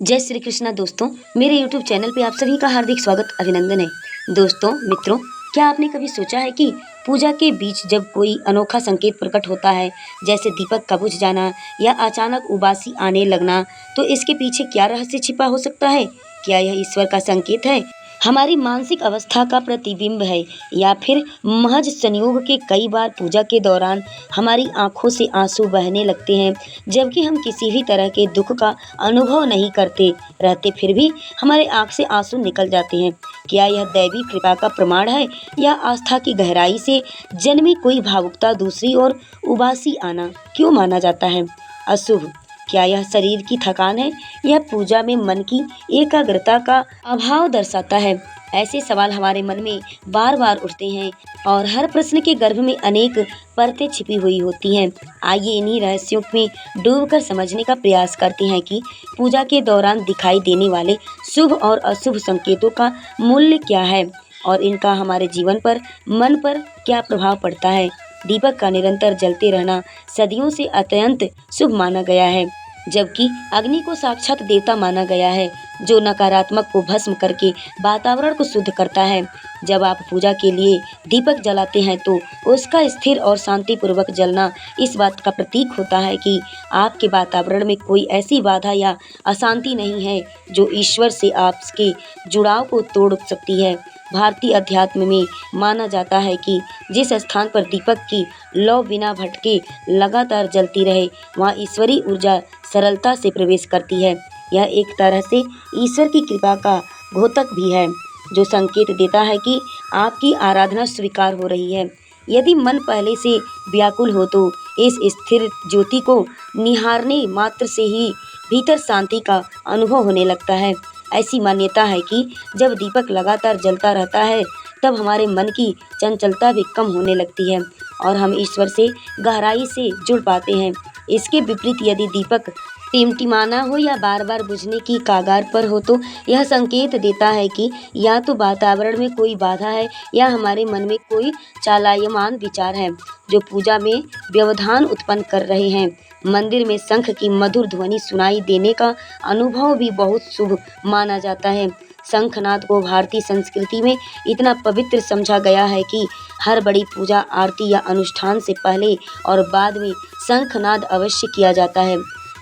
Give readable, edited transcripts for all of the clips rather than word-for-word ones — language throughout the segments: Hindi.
जय श्री कृष्णा दोस्तों, मेरे YouTube चैनल पे आप सभी का हार्दिक स्वागत अभिनंदन है। दोस्तों मित्रों, क्या आपने कभी सोचा है कि पूजा के बीच जब कोई अनोखा संकेत प्रकट होता है, जैसे दीपक का बुझ जाना या अचानक उबासी आने लगना, तो इसके पीछे क्या रहस्य छिपा हो सकता है? क्या यह ईश्वर का संकेत है, हमारी मानसिक अवस्था का प्रतिबिंब है, या फिर महज संयोग के? कई बार पूजा के दौरान हमारी आंखों से आंसू बहने लगते हैं, जबकि हम किसी भी तरह के दुख का अनुभव नहीं करते रहते, फिर भी हमारे आंख से आंसू निकल जाते हैं। क्या यह दैवी कृपा का प्रमाण है, या आस्था की गहराई से जन्मी कोई भावुकता? दूसरी ओर उबासी आना क्यों माना जाता है अशुभ? क्या यह शरीर की थकान है, या पूजा में मन की एकाग्रता का अभाव दर्शाता है? ऐसे सवाल हमारे मन में बार बार उठते हैं, और हर प्रश्न के गर्भ में अनेक परतें छिपी हुई होती हैं। आइए इन्हीं रहस्यों में डूबकर समझने का प्रयास करते हैं कि पूजा के दौरान दिखाई देने वाले शुभ और अशुभ संकेतों का मूल्य क्या है, और इनका हमारे जीवन पर, मन पर क्या प्रभाव पड़ता है। दीपक का निरंतर जलते रहना सदियों से अत्यंत शुभ माना गया है, जबकि अग्नि को साक्षात देवता माना गया है, जो नकारात्मक को भस्म करके वातावरण को शुद्ध करता है। जब आप पूजा के लिए दीपक जलाते हैं, तो उसका स्थिर और शांतिपूर्वक जलना इस बात का प्रतीक होता है कि आपके वातावरण में कोई ऐसी बाधा या अशांति नहीं है जो ईश्वर से आपके जुड़ाव को तोड़ सकती है। भारतीय अध्यात्म में माना जाता है कि जिस स्थान पर दीपक की लौ बिना भटके लगातार जलती रहे, वहाँ ईश्वरीय ऊर्जा सरलता से प्रवेश करती है। यह एक तरह से ईश्वर की कृपा का द्योतक भी है, जो संकेत देता है कि आपकी आराधना स्वीकार हो रही है। यदि मन पहले से व्याकुल हो, तो इस स्थिर ज्योति को निहारने मात्र से ही भीतर शांति का अनुभव होने लगता है। ऐसी मान्यता है कि जब दीपक लगातार जलता रहता है, तब हमारे मन की चंचलता भी कम होने लगती है, और हम ईश्वर से गहराई से जुड़ पाते हैं। इसके विपरीत यदि दीपक टिमटिमाना हो या बार बार बुझने की कगार पर हो, तो यह संकेत देता है कि या तो वातावरण में कोई बाधा है, या हमारे मन में कोई चालायमान विचार है जो पूजा में व्यवधान उत्पन्न कर रहे हैं। मंदिर में शंख की मधुर ध्वनि सुनाई देने का अनुभव भी बहुत शुभ माना जाता है। शंखनाद को भारतीय संस्कृति में इतना पवित्र समझा गया है कि हर बड़ी पूजा, आरती या अनुष्ठान से पहले और बाद में शंखनाद अवश्य किया जाता है।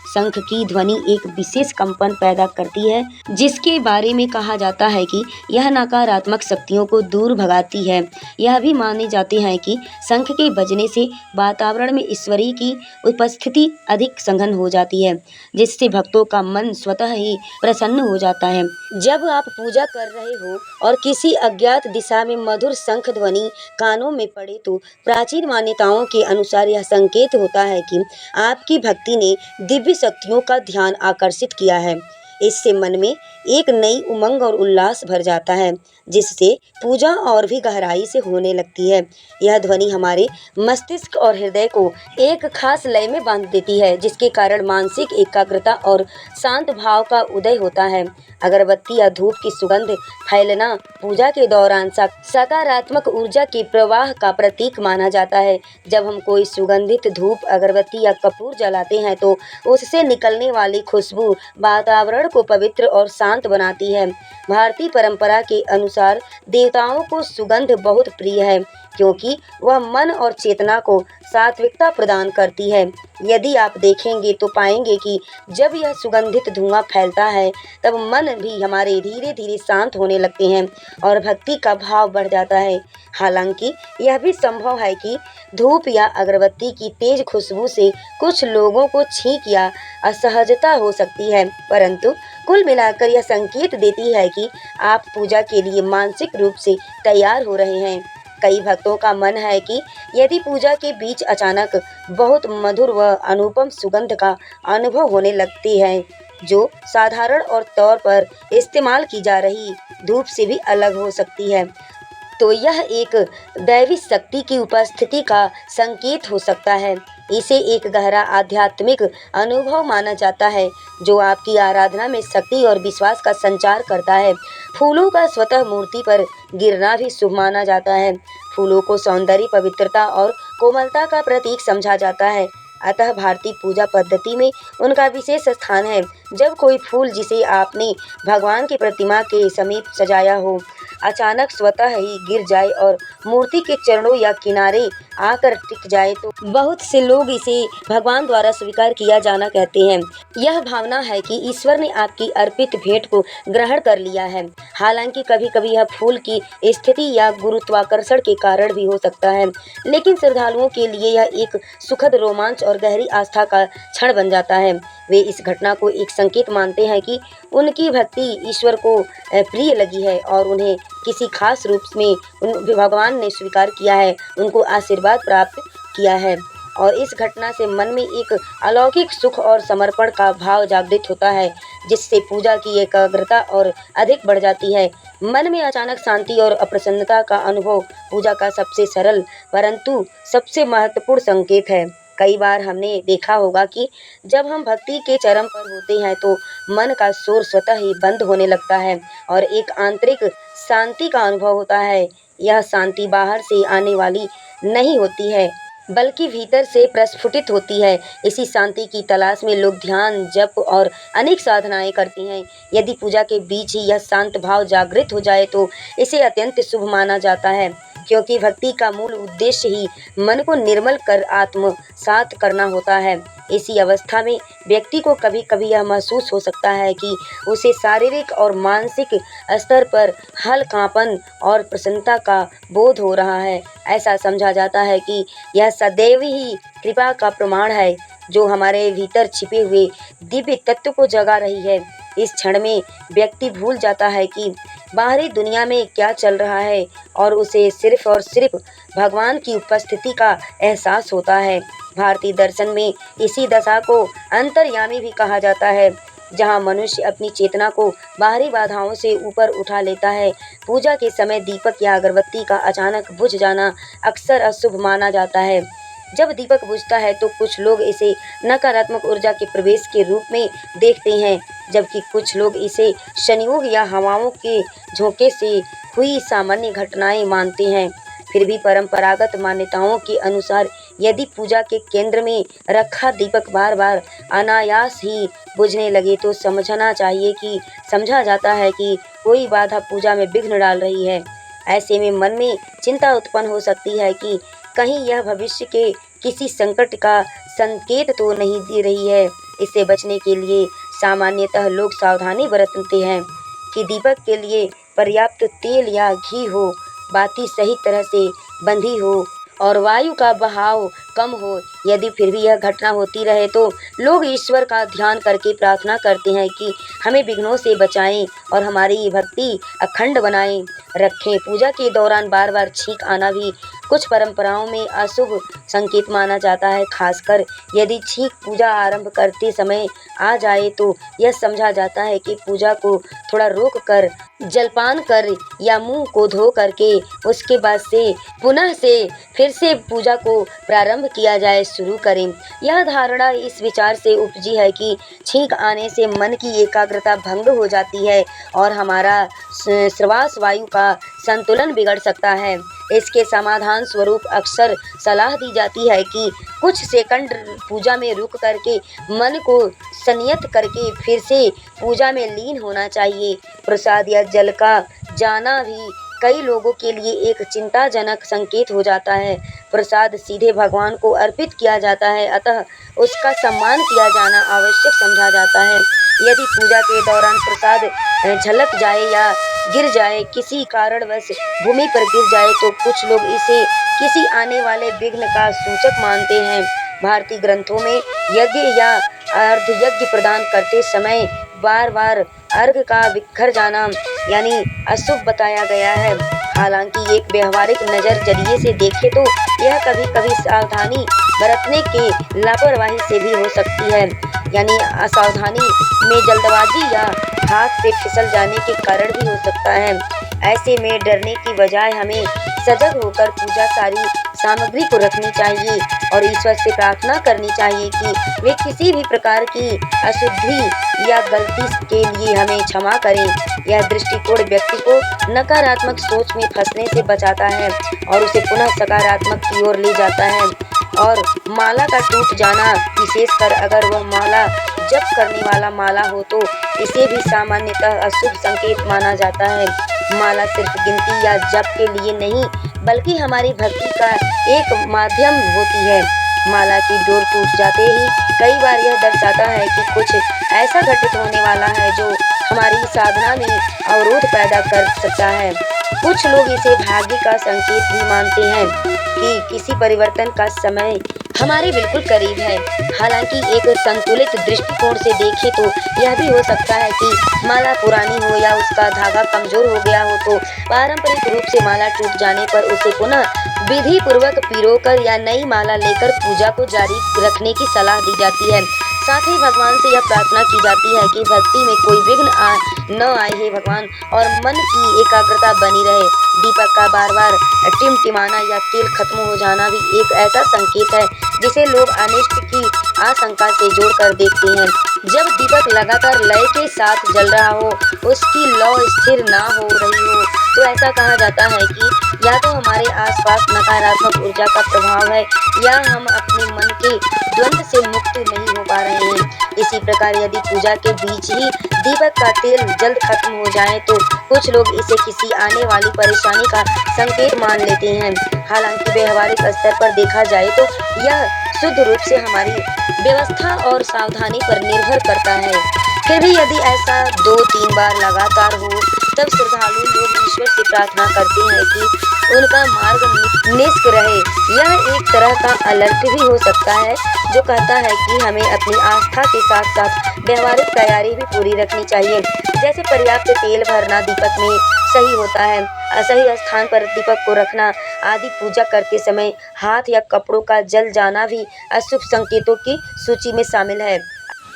शंख की ध्वनि एक विशेष कंपन पैदा करती है, जिसके बारे में कहा जाता है कि यह नकारात्मक शक्तियों को दूर भगाती है। यह भी माने जाते हैं कि शंख के बजने से वातावरण में ईश्वरी की उपस्थिति अधिक सघन हो जाती है, जिससे भक्तों का मन स्वतः ही प्रसन्न हो जाता है। जब आप पूजा कर रहे हो और किसी अज्ञात दिशा में मधुर शंख ध्वनि कानों में पड़े, तो प्राचीन मान्यताओं के अनुसार यह संकेत होता है कि आपकी भक्ति ने दिव्य शक्तियों का ध्यान आकर्षित किया है। इससे मन में एक नई उमंग और उल्लास भर जाता है, जिससे पूजा और भी गहराई से होने लगती है। यह ध्वनि हमारे मस्तिष्क और हृदय को एक खास लय में बांध देती है, जिसके कारण मानसिक एकाग्रता और शांत भाव का उदय होता है। अगरबत्ती या धूप की सुगंध फैलना पूजा के दौरान सकारात्मक ऊर्जा के प्रवाह का प्रतीक माना जाता है। जब हम कोई सुगंधित धूप, अगरबत्ती या कपूर जलाते हैं, तो उससे निकलने वाली खुशबू वातावरण को पवित्र और शांत बनाती है। भारतीय परंपरा के अनुसार देवताओं को सुगंध बहुत प्रिय है, क्योंकि वह मन और चेतना को सात्विकता प्रदान करती है। यदि आप देखेंगे तो पाएंगे कि जब यह सुगंधित धुआं फैलता है, तब मन भी हमारे धीरे धीरे शांत होने लगते हैं और भक्ति का भाव बढ़ जाता है। हालांकि यह भी संभव है कि धूप या अगरबत्ती की तेज खुशबू से कुछ लोगों को छींक या असहजता हो सकती है, परंतु कुल मिलाकर यह संकेत देती है कि आप पूजा के लिए मानसिक रूप से तैयार हो रहे हैं। कई भक्तों का मन है कि यदि पूजा के बीच अचानक बहुत मधुर व अनुपम सुगंध का अनुभव होने लगती है, जो साधारण और तौर पर इस्तेमाल की जा रही धूप से भी अलग हो सकती है, तो यह एक दैवी शक्ति की उपस्थिति का संकेत हो सकता है। इसे एक गहरा आध्यात्मिक अनुभव माना जाता है, जो आपकी आराधना में शक्ति और विश्वास का संचार करता है। फूलों का स्वतः मूर्ति पर गिरना भी शुभ माना जाता है। फूलों को सौंदर्य, पवित्रता और कोमलता का प्रतीक समझा जाता है। अतः भारतीय पूजा पद्धति में उनका विशेष स्थान है। जब कोई फूल जिसे आपने भगवान की प्रतिमा के समीप सजाया हो अचानक स्वतः ही गिर जाए और मूर्ति के चरणों या किनारे आकर टिक जाए तो बहुत से लोग इसे भगवान द्वारा स्वीकार किया जाना कहते हैं। यह भावना है कि ईश्वर ने आपकी अर्पित भेंट को ग्रहण कर लिया है। हालांकि कभी कभी यह फूल की स्थिति या गुरुत्वाकर्षण के कारण भी हो सकता है, लेकिन श्रद्धालुओं के लिए यह एक सुखद रोमांच और गहरी आस्था का क्षण बन जाता है। वे इस घटना को एक संकेत मानते हैं कि उनकी भक्ति ईश्वर को प्रिय लगी है और उन्हें किसी खास रूप में भगवान ने स्वीकार किया है, उनको आशीर्वाद प्राप्त किया है। और इस घटना से मन में एक अलौकिक सुख और समर्पण का भाव जागृत होता है, जिससे पूजा की एकाग्रता और अधिक बढ़ जाती है। मन में अचानक शांति और अप्रसन्नता का अनुभव पूजा का सबसे सरल परंतु सबसे महत्वपूर्ण संकेत है। कई बार हमने देखा होगा कि जब हम भक्ति के चरम पर होते हैं तो मन का शोर स्वतः ही बंद होने लगता है और एक आंतरिक शांति का अनुभव होता है। यह शांति बाहर से आने वाली नहीं होती है, बल्कि भीतर से प्रस्फुटित होती है। इसी शांति की तलाश में लोग ध्यान, जप और अनेक साधनाएं करते हैं। यदि पूजा के बीच ही यह शांत भाव जागृत हो जाए तो इसे अत्यंत शुभ माना जाता है, क्योंकि भक्ति का मूल उद्देश्य ही मन को निर्मल कर आत्मसात करना होता है। इसी अवस्था में व्यक्ति को कभी कभी यह महसूस हो सकता है कि उसे शारीरिक और मानसिक स्तर पर हल्कापन और प्रसन्नता का बोध हो रहा है। ऐसा समझा जाता है कि यह सदैव ही कृपा का प्रमाण है, जो हमारे भीतर छिपे हुए दिव्य तत्व को जगा रही है। इस क्षण में व्यक्ति भूल जाता है कि बाहरी दुनिया में क्या चल रहा है और उसे सिर्फ और सिर्फ भगवान की उपस्थिति का एहसास होता है। भारतीय दर्शन में इसी दशा को अंतर्यामी भी कहा जाता है, जहाँ मनुष्य अपनी चेतना को बाहरी बाधाओं से ऊपर उठा लेता है। पूजा के समय दीपक या अगरबत्ती का अचानक बुझ जाना अक्सर अशुभ माना जाता है। जब दीपक बुझता है तो कुछ लोग इसे नकारात्मक ऊर्जा के प्रवेश के रूप में देखते हैं, जबकि कुछ लोग इसे संयोग या हवाओं के झोंके से हुई सामान्य घटनाएं मानते हैं। फिर भी परंपरागत मान्यताओं के अनुसार यदि पूजा के केंद्र में रखा दीपक बार बार अनायास ही बुझने लगे तो समझा जाता है कि कोई बाधा पूजा में विघ्न डाल रही है। ऐसे में मन में चिंता उत्पन्न हो सकती है कि कहीं यह भविष्य के किसी संकट का संकेत तो नहीं दे रही है। इससे बचने के लिए सामान्यतः लोग सावधानी बरतते हैं कि दीपक के लिए पर्याप्त तेल या घी हो, बाती सही तरह से बंधी हो और वायु का बहाव कम हो। यदि फिर भी यह घटना होती रहे तो लोग ईश्वर का ध्यान करके प्रार्थना करते हैं कि हमें विघ्नों से बचाएं और हमारी भक्ति अखंड बनाएं रखें। पूजा के दौरान बार बार छींक आना भी कुछ परंपराओं में अशुभ संकेत माना जाता है। खासकर यदि छींक पूजा आरंभ करते समय आ जाए तो यह समझा जाता है कि पूजा को थोड़ा रोक कर जलपान कर या मुंह को धो करके उसके बाद से पुनः से फिर से पूजा को प्रारंभ किया जाए, शुरू करें। यह धारणा इस विचार से उपजी है कि छींक आने से मन की एकाग्रता भंग हो जाती है और हमारा श्वास वायु का संतुलन बिगड़ सकता है। इसके समाधान स्वरूप अक्सर सलाह दी जाती है कि कुछ सेकंड पूजा में रुक करके मन को संयत करके फिर से पूजा में लीन होना चाहिए। प्रसाद या जल का जाना भी कई लोगों के लिए एक चिंताजनक संकेत हो जाता है। प्रसाद सीधे भगवान को अर्पित किया जाता है, अतः उसका सम्मान किया जाना आवश्यक समझा जाता है। यदि पूजा के दौरान प्रसाद झलक जाए या गिर जाए, किसी कारणवश भूमि पर गिर जाए, तो कुछ लोग इसे किसी आने वाले विघ्न का सूचक मानते हैं। भारतीय ग्रंथों में यज्ञ या अर्ध यज्ञ प्रदान करते समय बार बार अर्घ का बिखर जाना यानी अशुभ बताया गया है। हालांकि एक व्यवहारिक नज़र जरिए से देखें तो यह कभी कभी सावधानी बरतने के लापरवाही से भी हो सकती है, यानी असावधानी में जल्दबाजी या हाथ से फिसल जाने के कारण भी हो सकता है। ऐसे में डरने की बजाय हमें सजग होकर पूजा सारी सामग्री को रखनी चाहिए और ईश्वर से प्रार्थना करनी चाहिए कि वे किसी भी प्रकार की अशुद्धि या गलती के लिए हमें क्षमा करें। यह दृष्टिकोण व्यक्ति को नकारात्मक सोच में फंसने से बचाता है और उसे पुनः सकारात्मक की ओर ले जाता है। और माला का टूट जाना, विशेषकर अगर वह माला जप करने वाला माला हो तो इसे भी सामान्यतः अशुभ संकेत माना जाता है। माला सिर्फ गिनती या जप के लिए नहीं बल्कि हमारी भक्ति का एक माध्यम होती है। माला की डोर टूट जाते ही कई बार यह दर्शाता है कि कुछ ऐसा घटित होने वाला है जो हमारी साधना में अवरोध पैदा कर सकता है। कुछ लोग इसे भाग्य का संकेत भी मानते हैं कि किसी परिवर्तन का समय हमारे बिल्कुल करीब है। हालांकि एक संतुलित दृष्टिकोण से देखें तो यह भी हो सकता है कि माला पुरानी हो या उसका धागा कमजोर हो गया हो, तो पारंपरिक रूप से माला टूट जाने पर उसे पुनः विधि पूर्वक पिरोकर या नई माला लेकर पूजा को जारी रखने की सलाह दी जाती है। साथ ही भगवान से यह प्रार्थना की जाती है कि भक्ति में कोई विघ्न न आए हे भगवान, और मन की एकाग्रता बनी रहे। दीपक का बार बार टिमटिमाना या तेल खत्म हो जाना भी एक ऐसा संकेत है जिसे लोग अनिष्ट की आशंका से जोड़कर देखते हैं। जब दीपक लगातार लय के साथ जल रहा हो, उसकी लौ स्थिर ना हो रही हो, तो ऐसा कहा जाता है कि या तो हमारे आसपास नकारात्मक ऊर्जा का प्रभाव है या हम अपने मन के द्वंद्व से मुक्त नहीं हो पा रहे हैं। इसी प्रकार यदि पूजा के बीच ही दीपक का तेल जल्द खत्म हो जाए तो कुछ लोग इसे किसी आने वाली परेशानी का संकेत मान लेते हैं। हालांकि व्यवहारिक स्तर पर देखा जाए तो यह शुद्ध रूप से हमारी व्यवस्था और सावधानी पर निर्भर करता है। फिर भी यदि ऐसा 2-3 बार लगातार हो, तब श्रद्धालु लोग ईश्वर से प्रार्थना करते हैं कि उनका मार्ग निष्क रहे। यह एक तरह का अलर्ट भी हो सकता है जो कहता है कि हमें अपनी आस्था के साथ साथ व्यवहारिक तैयारी भी पूरी रखनी चाहिए। जैसे पर्याप्त तेल भरना दीपक में सही होता है, असही स्थान पर दीपक को रखना आदि। पूजा करते समय हाथ या कपड़ों का जल जाना भी अशुभ संकेतों की सूची में शामिल है।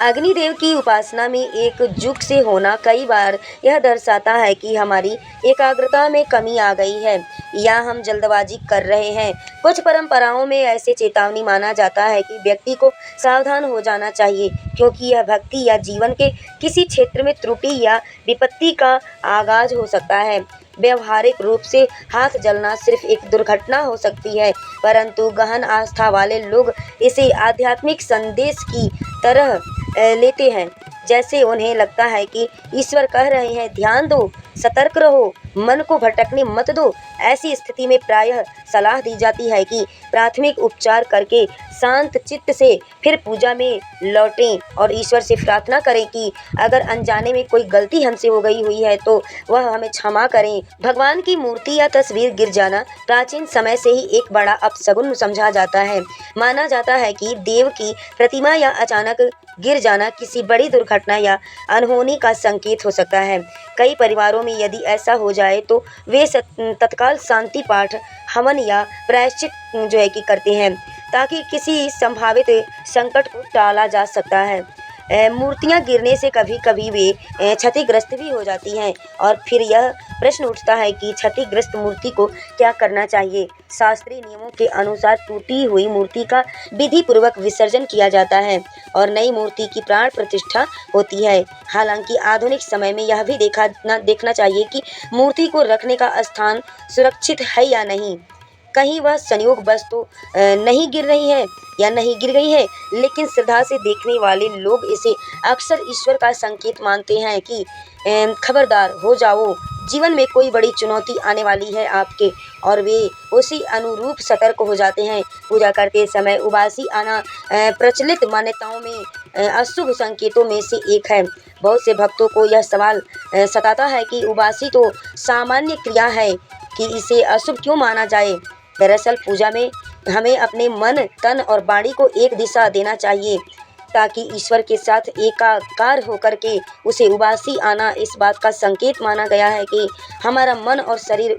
अग्निदेव की उपासना में एकजुट से होना कई बार यह दर्शाता है कि हमारी एकाग्रता में कमी आ गई है या हम जल्दबाजी कर रहे हैं। कुछ परंपराओं में ऐसे चेतावनी माना जाता है कि व्यक्ति को सावधान हो जाना चाहिए, क्योंकि यह भक्ति या जीवन के किसी क्षेत्र में त्रुटि या विपत्ति का आगाज हो सकता है। व्यवहारिक रूप से हाथ जलना सिर्फ एक दुर्घटना हो सकती है, परंतु गहन आस्था वाले लोग इसे आध्यात्मिक संदेश की तरह लेते हैं। जैसे उन्हें लगता है कि ईश्वर कह रहे हैं, ध्यान दो, सतर्क रहो, मन को भटकने मत दो। ऐसी स्थिति में प्रायः सलाह दी जाती है कि प्राथमिक उपचार करके शांत चित्त से फिर पूजा में लौटें और ईश्वर से प्रार्थना करें कि अगर अनजाने में कोई गलती हमसे हो गई हुई है तो वह हमें क्षमा करें। भगवान की मूर्ति या तस्वीर गिर जाना प्राचीन समय से ही एक बड़ा अपशगुन समझा जाता है। माना जाता है कि देव की प्रतिमा या अचानक गिर जाना किसी बड़ी दुर्घटना या अनहोनी का संकेत हो सकता है। कई परिवारों में यदि ऐसा हो जाए तो वे तत्काल शांति पाठ, हवन या प्रायश्चित करते हैं ताकि किसी संभावित संकट को टाला जा सकता है। मूर्तियां गिरने से कभी कभी वे क्षतिग्रस्त भी हो जाती हैं और फिर यह प्रश्न उठता है कि क्षतिग्रस्त मूर्ति को क्या करना चाहिए। शास्त्रीय नियमों के अनुसार टूटी हुई मूर्ति का विधि पूर्वक विसर्जन किया जाता है और नई मूर्ति की प्राण प्रतिष्ठा होती है। हालांकि आधुनिक समय में यह भी देखना चाहिए कि मूर्ति को रखने का स्थान सुरक्षित है या नहीं। कहीं वह संयोगवश तो नहीं गिर रही है या नहीं गिर गई है, लेकिन श्रद्धा से देखने वाले लोग इसे अक्सर ईश्वर का संकेत मानते हैं कि खबरदार हो जाओ, जीवन में कोई बड़ी चुनौती आने वाली है आपके, और वे उसी अनुरूप सतर्क हो जाते हैं। पूजा करते समय उबासी आना प्रचलित मान्यताओं में अशुभ संकेतों में से एक है। बहुत से भक्तों को यह सवाल सताता है कि उबासी तो सामान्य क्रिया है कि इसे अशुभ क्यों माना जाए। दरअसल पूजा में हमें अपने मन, तन और वाणी को एक दिशा देना चाहिए ताकि ईश्वर के साथ एकाकार होकर के उसे उबासी आना इस बात का संकेत माना गया है कि हमारा मन और शरीर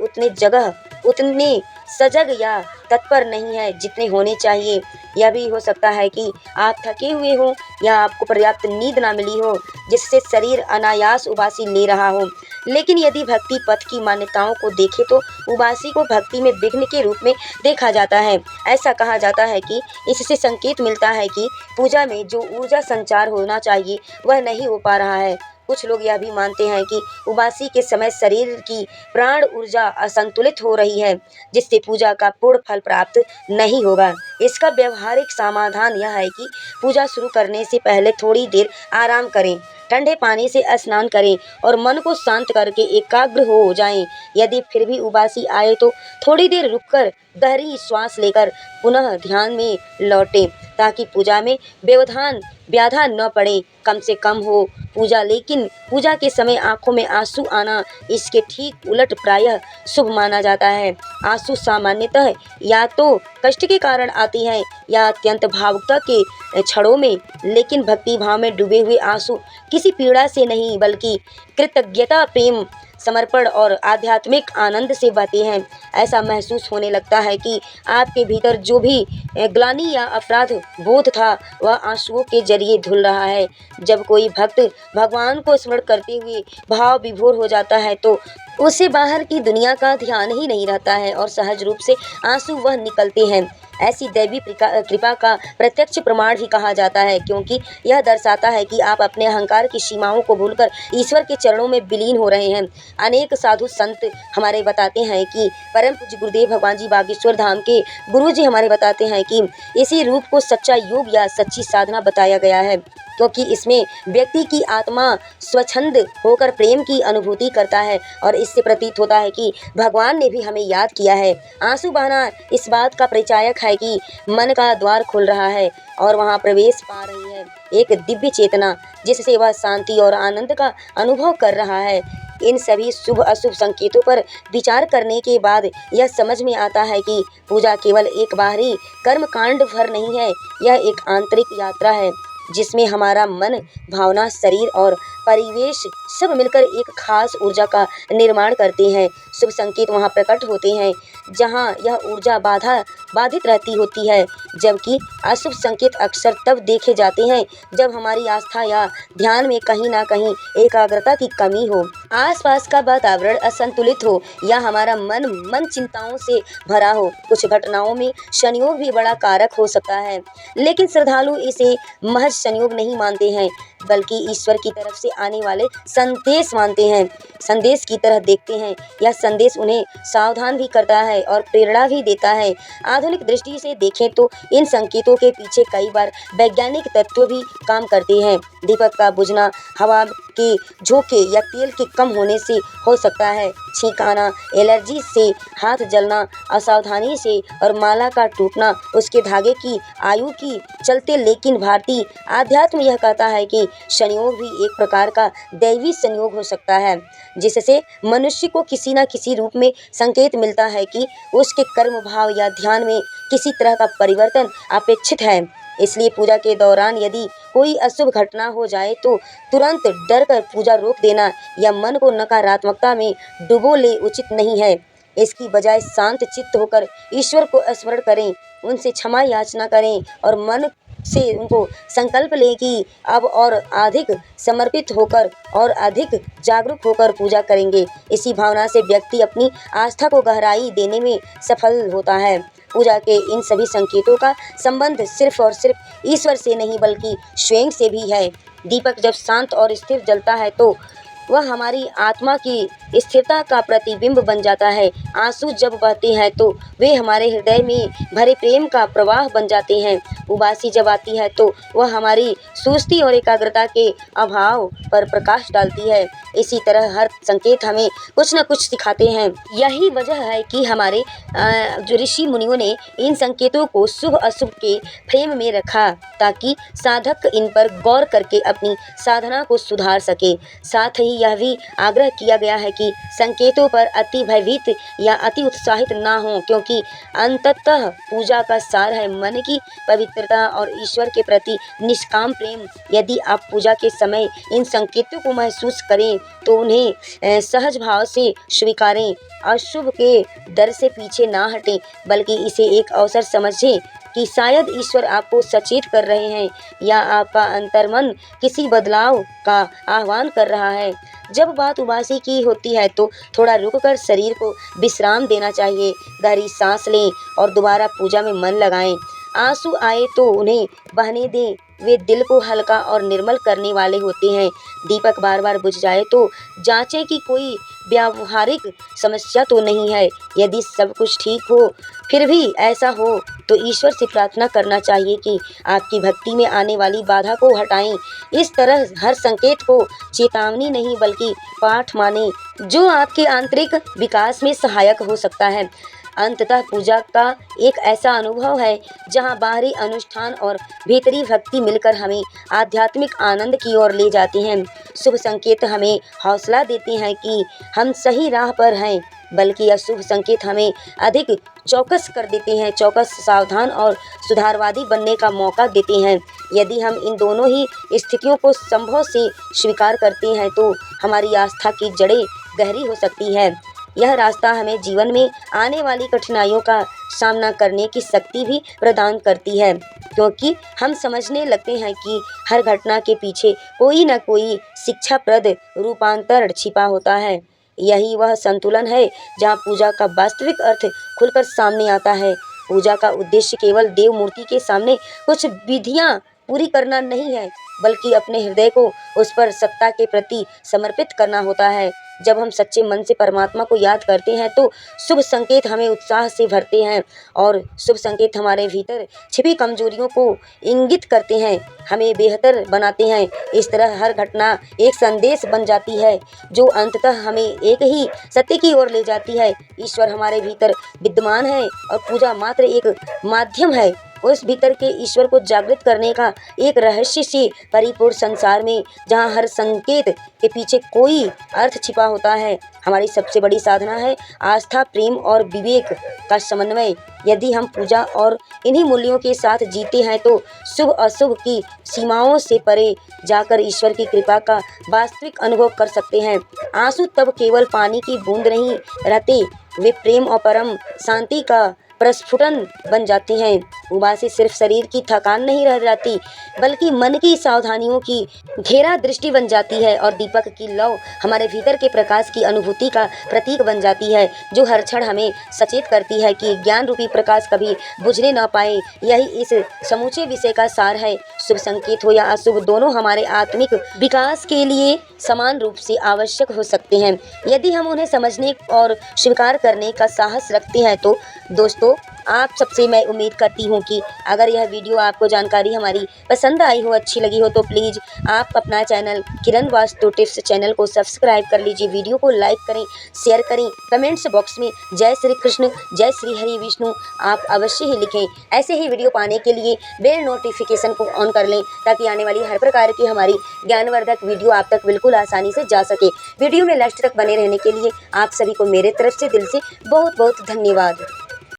उतने सजग या तत्पर नहीं है जितने होने चाहिए। यह भी हो सकता है कि आप थके हुए हो या आपको पर्याप्त नींद ना मिली हो जिससे शरीर अनायास उबासी ले रहा हो। लेकिन यदि भक्ति पथ की मान्यताओं को देखें तो उबासी को भक्ति में विघ्न के रूप में देखा जाता है। ऐसा कहा जाता है कि इससे संकेत मिलता है कि पूजा में जो ऊर्जा संचार होना चाहिए वह नहीं हो पा रहा है। कुछ लोग यह भी मानते हैं कि उबासी के समय शरीर की प्राण ऊर्जा असंतुलित हो रही है, जिससे पूजा का पूर्ण फल प्राप्त नहीं होगा। इसका व्यवहारिक समाधान यह है कि पूजा शुरू करने से पहले थोड़ी देर आराम करें, ठंडे पानी से स्नान करें और मन को शांत करके एकाग्र हो जाएं। यदि फिर भी उबासी आए तो थोड़ी देर रुककर गहरी श्वास लेकर पुनः ध्यान में लौटें, ताकि पूजा में व्यवधान बाधा न पड़े। कम से कम हो पूजा, लेकिन पूजा के समय आंखों में आंसू आना इसके ठीक उलट प्रायः शुभ माना जाता है। आंसू सामान्यतः या तो कष्ट के कारण आती हैं या अत्यंत भावुकता के क्षणों में, लेकिन भक्ति भाव में डूबे हुए आंसू किसी पीड़ा से नहीं बल्कि कृतज्ञता, प्रेम, समर्पण और आध्यात्मिक आनंद से बहते हैं। ऐसा महसूस होने लगता है कि आपके भीतर जो भी ग्लानि या अपराध बोध था वह आंसुओं के जरिए धुल रहा है। जब कोई भक्त भगवान को स्मरण करते हुए भाव विभोर हो जाता है तो उसे बाहर की दुनिया का ध्यान ही नहीं रहता है और सहज रूप से आंसू वह निकलते हैं। ऐसी दैवी कृपा का प्रत्यक्ष प्रमाण भी कहा जाता है, क्योंकि यह दर्शाता है कि आप अपने अहंकार की सीमाओं को भूलकर ईश्वर के चरणों में विलीन हो रहे हैं। अनेक साधु संत हमारे बताते हैं कि परम पूज्य गुरुदेव भगवान जी बागेश्वर धाम के गुरु जी हमारे बताते हैं कि इसी रूप को सच्चा योग या सच्ची साधना बताया गया है, क्योंकि इसमें व्यक्ति की आत्मा स्वच्छंद होकर प्रेम की अनुभूति करता है और इससे प्रतीत होता है कि भगवान ने भी हमें याद किया है। आंसू बहाना इस बात का परिचायक है कि मन का द्वार खुल रहा है और वहां प्रवेश पा रही है एक दिव्य चेतना, जिससे वह शांति और आनंद का अनुभव कर रहा है। इन सभी शुभ अशुभ संकेतों पर विचार करने के बाद यह समझ में आता है कि पूजा केवल एक बाहरी कर्मकांड भर नहीं है, यह एक आंतरिक यात्रा है जिसमें हमारा मन, भावना, शरीर और परिवेश सब मिलकर एक खास ऊर्जा का निर्माण करते हैं। शुभ संकेत वहाँ प्रकट होते हैं जहाँ यह ऊर्जा बाधित रहती होती है, जबकि अशुभ संकेत अक्सर तब देखे जाते हैं जब हमारी आस्था या ध्यान में कहीं ना कहीं एकाग्रता की कमी हो, आसपास का वातावरण असंतुलित हो या हमारा मन चिंताओं से भरा हो। कुछ घटनाओं में संयोग भी बड़ा कारक हो सकता है, लेकिन श्रद्धालु इसे महज संयोग नहीं मानते हैं बल्कि ईश्वर की तरफ से आने वाले संदेश मानते हैं, संदेश की तरह देखते हैं। यह संदेश उन्हें सावधान भी करता है और प्रेरणा भी देता है। आधुनिक दृष्टि से देखें तो इन संकेतों के पीछे कई बार वैज्ञानिक तत्व भी काम करते हैं। दीपक का बुझना हवा के झोंके या तेल के कम होने से हो सकता है, छींक आना, एलर्जी से हाथ जलना, असावधानी से और माला का टूटना उसके धागे की आयु की चलते। लेकिन भारतीय आध्यात्म यह कहता है कि संयोग भी एक प्रकार का दैवी संयोग हो सकता है, जिससे मनुष्य को किसी न किसी रूप में संकेत मिलता है कि उसके कर्म भाव या ध्यान में किसी तरह का परिवर्तन अपेक्षित है। इसलिए पूजा के दौरान यदि कोई अशुभ घटना हो जाए तो तुरंत डर कर पूजा रोक देना या मन को नकारात्मकता में डुबो ले उचित नहीं है। इसकी बजाय शांत चित्त होकर ईश्वर को स्मरण करें, उनसे क्षमा याचना करें और मन से उनको संकल्प लें कि अब और अधिक समर्पित होकर और अधिक जागरूक होकर पूजा करेंगे। इसी भावना से व्यक्ति अपनी आस्था को गहराई देने में सफल होता है। पूजा के इन सभी संकेतों का संबंध सिर्फ और सिर्फ ईश्वर से नहीं बल्कि स्वयं से भी है। दीपक जब शांत और स्थिर जलता है तो वह हमारी आत्मा की स्थिरता का प्रतिबिंब बन जाता है। आंसू जब बहते हैं तो वे हमारे हृदय में भरे प्रेम का प्रवाह बन जाते हैं। उबासी जब आती है तो वह हमारी सुस्ती और एकाग्रता के अभाव पर प्रकाश डालती है। इसी तरह हर संकेत हमें कुछ न कुछ सिखाते हैं। यही वजह है कि हमारे जो ऋषि मुनियों ने इन संकेतों को शुभ अशुभ के फ्रेम में रखा, ताकि साधक इन पर गौर करके अपनी साधना को सुधार सके। साथ ही यह भी आग्रह किया गया है कि संकेतों पर अति भयभीत या अति उत्साहित ना हो, क्योंकि अंततः पूजा का सार है मन की पवित्रता और ईश्वर के प्रति निष्काम प्रेम। यदि आप पूजा के समय इन संकेतों को महसूस करें तो उन्हें सहज भाव से स्वीकारें। अशुभ के डर से पीछे ना हटें बल्कि इसे एक अवसर समझें कि शायद ईश्वर आपको सचेत कर रहे हैं या आपका अंतर्मन किसी बदलाव का आह्वान कर रहा है। जब बात उबासी की होती है तो थोड़ा रुककर शरीर को विश्राम देना चाहिए। गहरी सांस लें और दोबारा पूजा में मन लगाएं। आंसू आए तो उन्हें बहने दें, वे दिल को हल्का और निर्मल करने वाले होते हैं। दीपक बार बार बुझ जाए तो जांचें कि कोई व्यावहारिक समस्या तो नहीं है। यदि सब कुछ ठीक हो फिर भी ऐसा हो तो ईश्वर से प्रार्थना करना चाहिए कि आपकी भक्ति में आने वाली बाधा को हटाएं। इस तरह हर संकेत को चेतावनी नहीं बल्कि पाठ माने जो आपके आंतरिक विकास में सहायक हो सकता है। अंततः पूजा का एक ऐसा अनुभव है जहां बाहरी अनुष्ठान और भीतरी भक्ति मिलकर हमें आध्यात्मिक आनंद की ओर ले जाती हैं। शुभ संकेत हमें हौसला देते हैं कि हम सही राह पर हैं, बल्कि अशुभ संकेत हमें अधिक चौकस कर देते हैं, चौकस, सावधान और सुधारवादी बनने का मौका देते हैं। यदि हम इन दोनों ही स्थितियों को संभव से स्वीकार करते हैं तो हमारी आस्था की जड़ें गहरी हो सकती है। यह रास्ता हमें जीवन में आने वाली कठिनाइयों का सामना करने की शक्ति भी प्रदान करती है, क्योंकि हम समझने लगते हैं कि हर घटना के पीछे कोई न कोई शिक्षाप्रद रूपांतर छिपा होता है। यही वह संतुलन है जहाँ पूजा का वास्तविक अर्थ खुलकर सामने आता है। पूजा का उद्देश्य केवल देव मूर्ति के सामने कुछ विधियां पूरी करना नहीं है, बल्कि अपने हृदय को उस पर सत्ता के प्रति समर्पित करना होता है। जब हम सच्चे मन से परमात्मा को याद करते हैं तो शुभ संकेत हमें उत्साह से भरते हैं और शुभ संकेत हमारे भीतर छिपी कमजोरियों को इंगित करते हैं, हमें बेहतर बनाते हैं। इस तरह हर घटना एक संदेश बन जाती है जो अंततः हमें एक ही सत्य की ओर ले जाती है। ईश्वर हमारे भीतर विद्यमान है और पूजा मात्र एक माध्यम है उस भीतर के ईश्वर को जागृत करने का। एक रहस्य से परिपूर्ण संसार में जहाँ हर संकेत के पीछे कोई अर्थ छिपा होता है, हमारी सबसे बड़ी साधना है आस्था, प्रेम और विवेक का समन्वय। यदि हम पूजा और इन्हीं मूल्यों के साथ जीते हैं तो शुभ अशुभ की सीमाओं से परे जाकर ईश्वर की कृपा का वास्तविक अनुभव कर सकते हैं। आंसू तब केवल पानी की बूंद नहीं रहते, वे प्रेम और परम शांति का प्रस्फुटन बन जाते हैं। उबासी सिर्फ शरीर की थकान नहीं रह जाती, बल्कि मन की सावधानियों की घेरा दृष्टि बन जाती है और दीपक की लौ हमारे भीतर के प्रकाश की अनुभूति का प्रतीक बन जाती है, जो हर क्षण हमें सचेत करती है कि ज्ञान रूपी प्रकाश कभी बुझने न पाए। यही इस समूचे विषय का सार है। शुभ संकेत हो या अशुभ, दोनों हमारे आत्मिक विकास के लिए समान रूप से आवश्यक हो सकते हैं, यदि हम उन्हें समझने और स्वीकार करने का साहस रखते हैं। तो दोस्तों, आप सबसे मैं उम्मीद करती हूँ कि अगर यह वीडियो आपको जानकारी हमारी पसंद आई हो, अच्छी लगी हो, तो प्लीज़ आप अपना चैनल किरण वास्तु टिप्स चैनल को सब्सक्राइब कर लीजिए। वीडियो को लाइक करें, शेयर करें, कमेंट्स बॉक्स में जय श्री कृष्ण, जय श्री हरि विष्णु आप अवश्य ही लिखें। ऐसे ही वीडियो पाने के लिए बेल नोटिफिकेशन को ऑन कर लें ताकि आने वाली हर प्रकार की हमारी ज्ञानवर्धक वीडियो आप तक बिल्कुल आसानी से जा सके। वीडियो में लास्ट तक बने रहने के लिए आप सभी को मेरे तरफ से दिल से बहुत बहुत धन्यवाद।